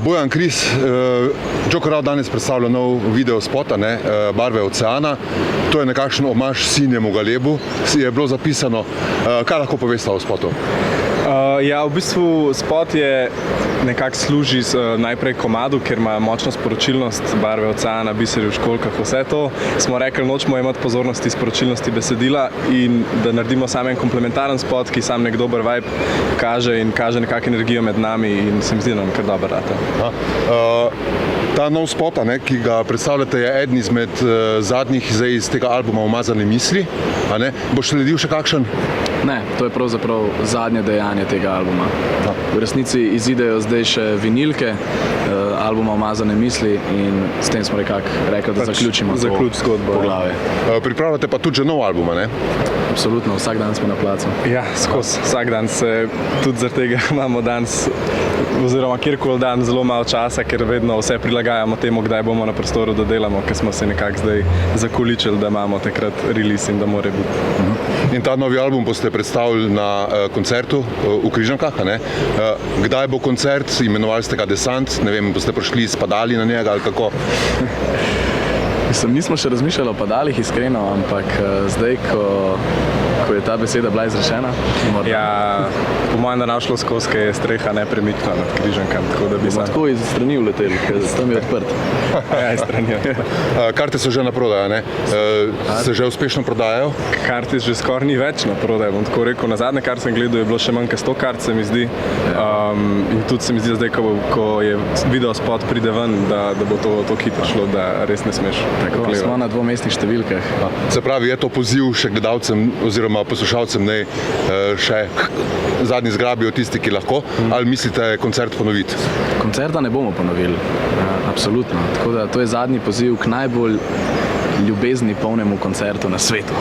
Bojan Kris, Joker danes predstavlja nov video spot, Barve oceana. To je nekakšen omaž Sinjemu Galebu, je bilo zapisano. Kaj lahko poveste o spotu? Ja, v bistvu spot je nekako služi najprej komadu, ker ima močno sporočilnost, barve oceana, biseri v školjkah, vse to. Smo rekli, nočemo imeti pozornosti sporočilnosti besedila in da naredimo samo en komplementaren spot, ki sam nek dober vibe kaže in kaže nekako energijo med nami in se mi zdi, da nam kar dober rata. Ta nov spot, ki ga predstavljate, je eden izmed zadnjih zdaj iz tega albuma Umazane misli. Boš sledil še kakšen? Ne, to je pravzaprav zadnje dejanje tega albuma. V resnici izidejo zdaj še vinilke albuma Umazane misli in s tem smo rekli, da zaključimo to poglavje. Pripravljate pa tudi že nov album, ne? Absolutno, vsak dan smo na placu. Ja, skozi vsak dan se, tudi zaradi tega imamo danes, oziroma kjerkoli dan, zelo malo časa, ker vedno vse prilagajamo temu, kdaj bomo na prostoru, da delamo, ker smo se nekako zdaj zakoličili, da imamo takrat release in da mora biti. In ta novi album boste predstavili na koncertu v Križankah, Kdaj bo koncert, imenovali ste ga Desant, ne vem, boste prišli s padali na njega ali kako? Nismo še razmišljali o padalih, iskreno, ampak zdaj, ko je ta beseda bila izrečena. Ja, po mojem, da nam šlo skozi, ker je streha nepremična nad Križankami, tako da bi se... Tako iz strani uleteli, ker tam je odprt. Ja, iz strani. Karte so že na prodaj, Se že uspešno prodajajo? Karti že skoraj ni več na prodaj, bom tako rekel. Na zadnje, kar sem gledal, je bilo še manj kot 100 kart, se mi zdi. In tudi se mi zdi zdaj, ko je video spot pride ven, da bo to hitro šlo, da res ne smeš. Tako, smo na dvomestnih številkah. Se pravi, je to poziv še gledalcem oziroma poslušalcem, ne še zadnji zgrabijo tisti, ki lahko, ali mislite koncert ponoviti? Koncerta ne bomo ponovili, absolutno. Tako da to je zadnji poziv k najbolj ljubezni polnemu koncertu na svetu.